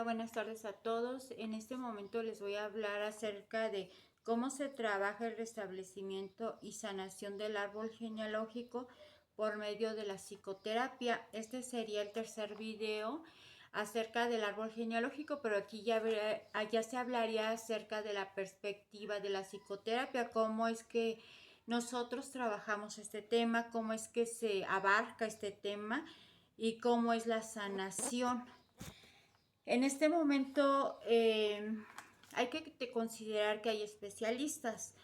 Hola, buenas tardes a todos. En este momento les voy a hablar acerca de cómo se trabaja el restablecimiento y sanación del árbol genealógico por medio de la psicoterapia. Este sería el tercer video acerca del árbol genealógico, pero aquí ya se hablaría acerca de la perspectiva de la psicoterapia, cómo es que nosotros trabajamos este tema, cómo es que se abarca este tema y cómo es la sanación. En este momento hay que considerar que hay especialistas.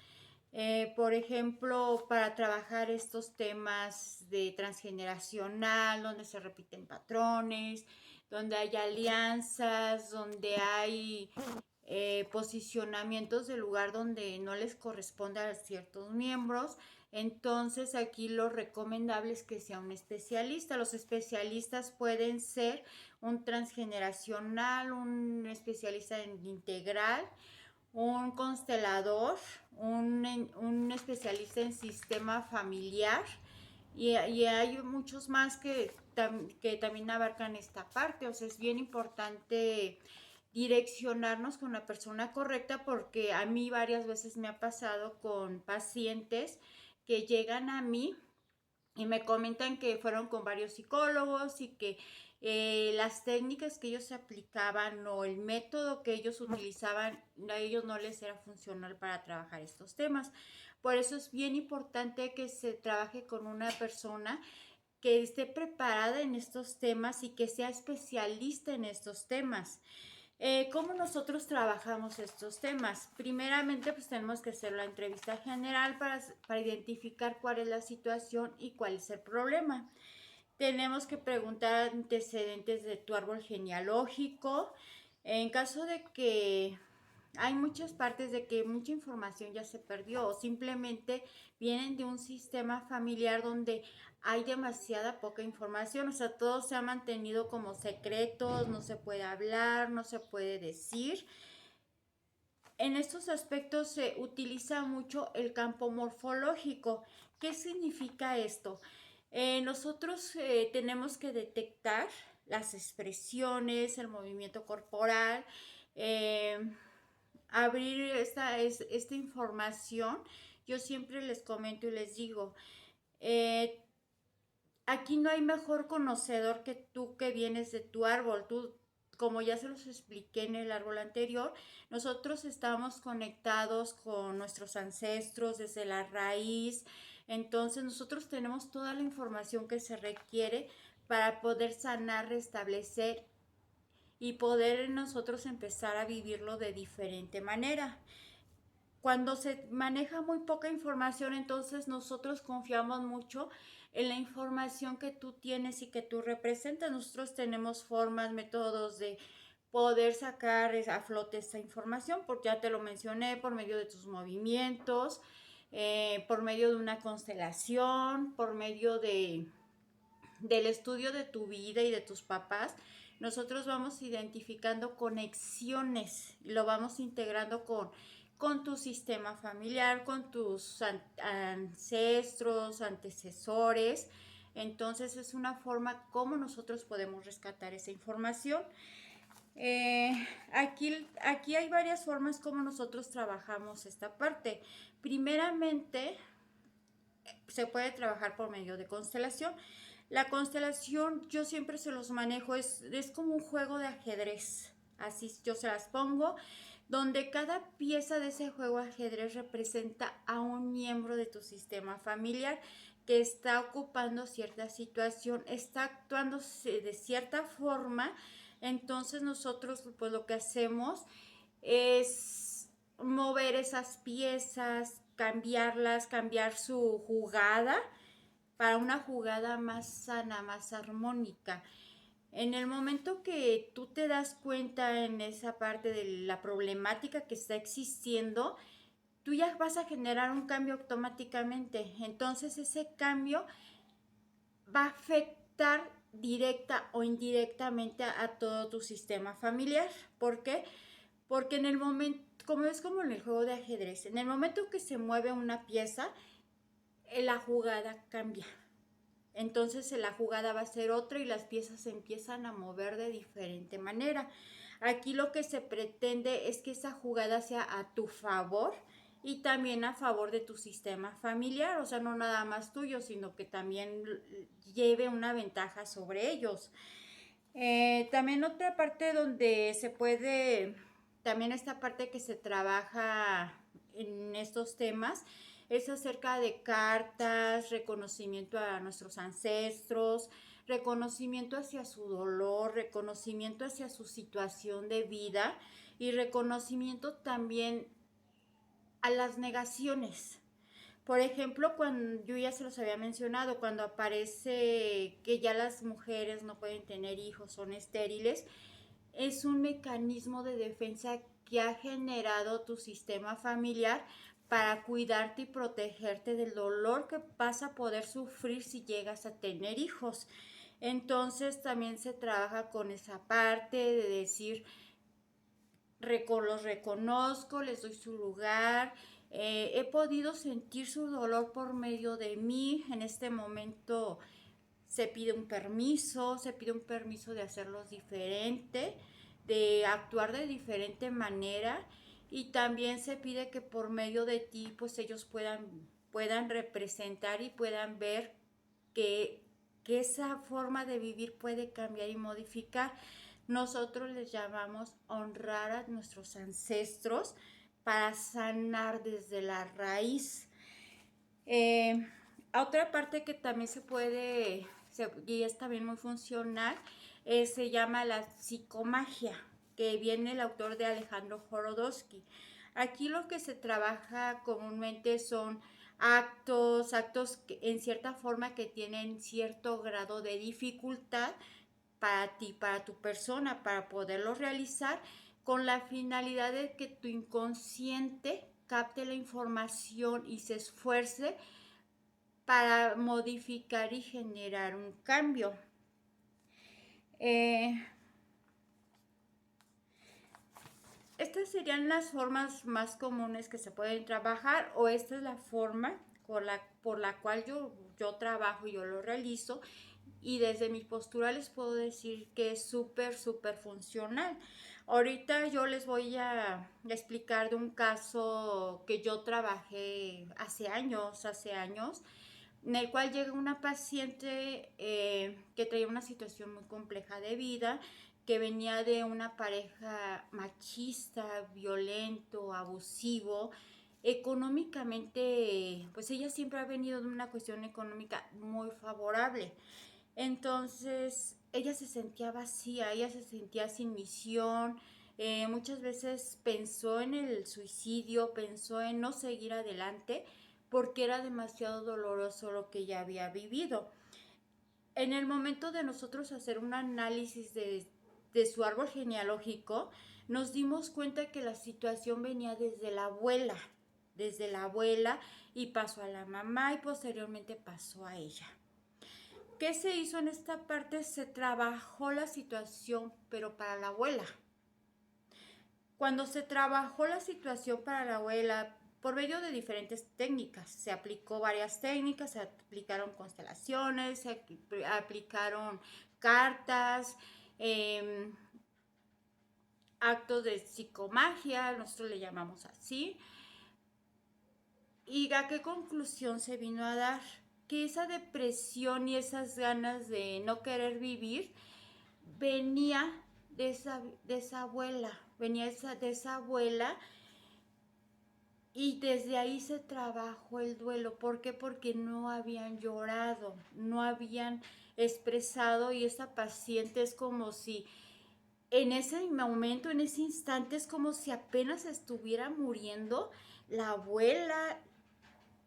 Por ejemplo, para trabajar estos temas de transgeneracional, donde se repiten patrones, donde hay alianzas, donde hay posicionamientos del lugar donde no les corresponde a ciertos miembros. Entonces aquí lo recomendable es que sea un especialista. Los especialistas pueden ser un transgeneracional, un especialista en integral, un constelador, un especialista en sistema familiar y hay muchos más que también abarcan esta parte. O sea, es bien importante direccionarnos con la persona correcta porque a mí varias veces me ha pasado con pacientes que llegan a mí y me comentan que fueron con varios psicólogos y que las técnicas que ellos aplicaban o el método que ellos utilizaban a ellos no les era funcional para trabajar estos temas. Por eso es bien importante que se trabaje con una persona que esté preparada en estos temas y que sea especialista en estos temas. ¿Cómo nosotros trabajamos estos temas? Primeramente, pues tenemos que hacer la entrevista general para identificar cuál es la situación y cuál es el problema. Tenemos que preguntar antecedentes de tu árbol genealógico. En caso de que hay muchas partes de que mucha información ya se perdió o simplemente vienen de un sistema familiar donde hay demasiada poca información, o sea, todo se ha mantenido como secretos, no se puede hablar, no se puede decir. En estos aspectos se utiliza mucho el campo morfológico. ¿Qué significa esto? Nosotros tenemos que detectar las expresiones, el movimiento corporal, eh, abrir esta información. Yo siempre les comento y les digo, eh, aquí no hay mejor conocedor que tú que vienes de tu árbol. Tú, como ya se los expliqué en el árbol anterior, nosotros estamos conectados con nuestros ancestros desde la raíz. Entonces nosotros tenemos toda la información que se requiere para poder sanar, restablecer y poder nosotros empezar a vivirlo de diferente manera. Cuando se maneja muy poca información, entonces nosotros confiamos mucho en la información que tú tienes y que tú representas. Nosotros tenemos formas, métodos de poder sacar a flote esa información, porque ya te lo mencioné, por medio de tus movimientos, por medio de una constelación, por medio del estudio de tu vida y de tus papás. Nosotros vamos identificando conexiones, lo vamos integrando con tu sistema familiar, con tus ancestros, antecesores. Entonces es una forma como nosotros podemos rescatar esa información. Eh, aquí hay varias formas como nosotros trabajamos esta parte. Primeramente, se puede trabajar por medio de constelación. La constelación yo siempre se los manejo, es como un juego de ajedrez. Así yo se las pongo, donde cada pieza de ese juego de ajedrez representa a un miembro de tu sistema familiar que está ocupando cierta situación, está actuando de cierta forma. Entonces nosotros pues lo que hacemos es mover esas piezas, cambiarlas, cambiar su jugada para una jugada más sana, más armónica. En el momento que tú te das cuenta en esa parte de la problemática que está existiendo, tú ya vas a generar un cambio automáticamente. Entonces ese cambio va a afectar directa o indirectamente a todo tu sistema familiar. ¿Por qué? Porque en el momento, como es como en el juego de ajedrez, en el momento que se mueve una pieza, la jugada cambia. Entonces la jugada va a ser otra y las piezas se empiezan a mover de diferente manera. Aquí lo que se pretende es que esa jugada sea a tu favor y también a favor de tu sistema familiar, o sea, no nada más tuyo, sino que también lleve una ventaja sobre ellos. También otra parte donde se puede, también esta parte que se trabaja en estos temas, es acerca de cartas, reconocimiento a nuestros ancestros, reconocimiento hacia su dolor, reconocimiento hacia su situación de vida y reconocimiento también a las negaciones. Por ejemplo, cuando yo ya se los había mencionado, cuando aparece que ya las mujeres no pueden tener hijos, son estériles, es un mecanismo de defensa que ha generado tu sistema familiar para cuidarte y protegerte del dolor que vas a poder sufrir si llegas a tener hijos. Entonces también se trabaja con esa parte de decir, los reconozco, les doy su lugar, he podido sentir su dolor por medio de mí. En este momento se pide un permiso de hacerlos diferente, de actuar de diferente manera y también se pide que por medio de ti pues ellos puedan representar y puedan ver que, que esa forma de vivir puede cambiar y modificar. Nosotros les llamamos honrar a nuestros ancestros para sanar desde la raíz. Eh, Otra parte que también y es también muy funcional, se llama la psicomagia, que viene el autor de Alejandro Jorodowski. Aquí lo que se trabaja comúnmente son actos que, en cierta forma, que tienen cierto grado de dificultad para ti, para tu persona, para poderlo realizar, con la finalidad de que tu inconsciente capte la información y se esfuerce para modificar y generar un cambio. Eh, Estas serían las formas más comunes que se pueden trabajar, o esta es la forma por la cual yo trabajo y yo lo realizo, y desde mi postura les puedo decir que es súper funcional. Ahorita yo les voy a explicar de un caso que yo trabajé hace años, en el cual llega una paciente que traía una situación muy compleja de vida, que venía de una pareja machista, violento, abusivo. Económicamente, pues ella siempre ha venido de una cuestión económica muy favorable. Entonces, ella se sentía vacía, ella se sentía sin misión. Muchas veces pensó en el suicidio, pensó en no seguir adelante porque era demasiado doloroso lo que ella había vivido. En el momento de nosotros hacer un análisis de su árbol genealógico, nos dimos cuenta que la situación venía desde la abuela y pasó a la mamá y posteriormente pasó a ella. ¿Qué se hizo en esta parte? Se trabajó la situación, pero para la abuela. Cuando se trabajó la situación para la abuela, por medio de diferentes técnicas, se aplicó varias técnicas, se aplicaron constelaciones, se aplicaron cartas, eh, actos de psicomagia, nosotros le llamamos así. ¿Y a qué conclusión se vino a dar? Que esa depresión y esas ganas de no querer vivir venía de esa abuela, de esa abuela, y desde ahí se trabajó el duelo. ¿Por qué? Porque no habían llorado, no habían expresado, y esa paciente es como si en ese momento, en ese instante, es como si apenas estuviera muriendo la abuela,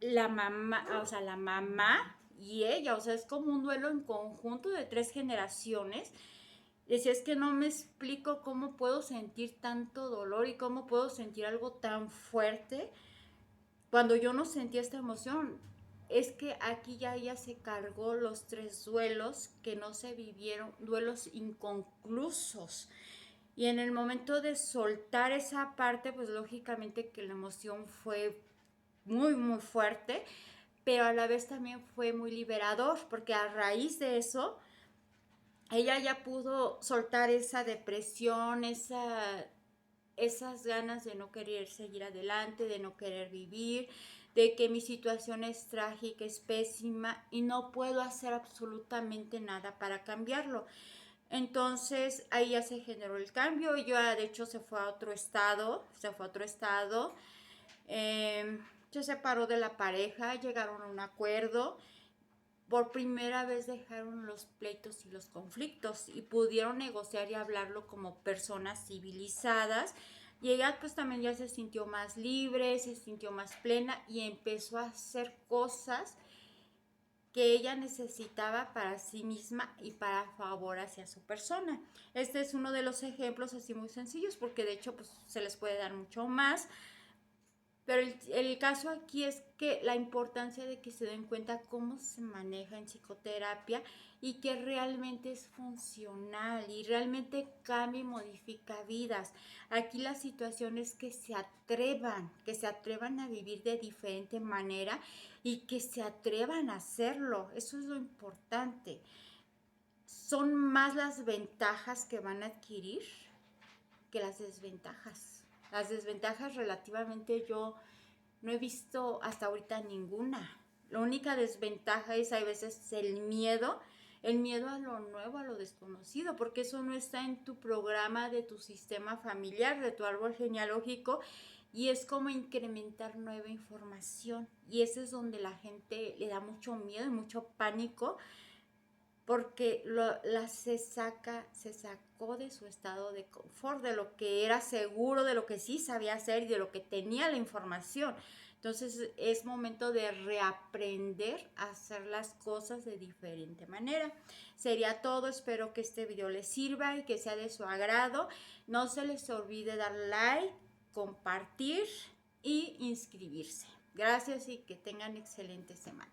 la mamá y ella, o sea, es como un duelo en conjunto de 3 generaciones. Decía, es que no me explico cómo puedo sentir tanto dolor y cómo puedo sentir algo tan fuerte cuando yo no sentía esta emoción. Es que aquí ya ella se cargó los 3 duelos que no se vivieron, duelos inconclusos. Y en el momento de soltar esa parte, pues lógicamente que la emoción fue muy fuerte, pero a la vez también fue muy liberador, porque a raíz de eso ella ya pudo soltar esa depresión, esas ganas de no querer seguir adelante, de no querer vivir, de que mi situación es trágica, es pésima y no puedo hacer absolutamente nada para cambiarlo. Entonces ahí ya se generó el cambio. Ella de hecho se fue a otro estado, se separó de la pareja, llegaron a un acuerdo. Por primera vez dejaron los pleitos y los conflictos y pudieron negociar y hablarlo como personas civilizadas. Y ella pues también ya se sintió más libre, se sintió más plena y empezó a hacer cosas que ella necesitaba para sí misma y para favor hacia su persona. Este es uno de los ejemplos así muy sencillos, porque de hecho pues se les puede dar mucho más, pero el caso aquí es que la importancia de que se den cuenta cómo se maneja en psicoterapia y que realmente es funcional y realmente cambia y modifica vidas. Aquí la situación es que se atrevan a vivir de diferente manera y que se atrevan a hacerlo. Eso es lo importante. Son más las ventajas que van a adquirir que las desventajas. Las desventajas relativamente yo no he visto hasta ahorita ninguna. La única desventaja es a veces el miedo a lo nuevo, a lo desconocido, porque eso no está en tu programa de tu sistema familiar, de tu árbol genealógico, y es como incrementar nueva información. Y ese es donde la gente le da mucho miedo y mucho pánico, porque se sacó de su estado de confort, de lo que era seguro, de lo que sí sabía hacer y de lo que tenía la información. Entonces es momento de reaprender a hacer las cosas de diferente manera. Sería todo, espero que este video les sirva y que sea de su agrado. No se les olvide dar like, compartir y inscribirse. Gracias y que tengan excelente semana.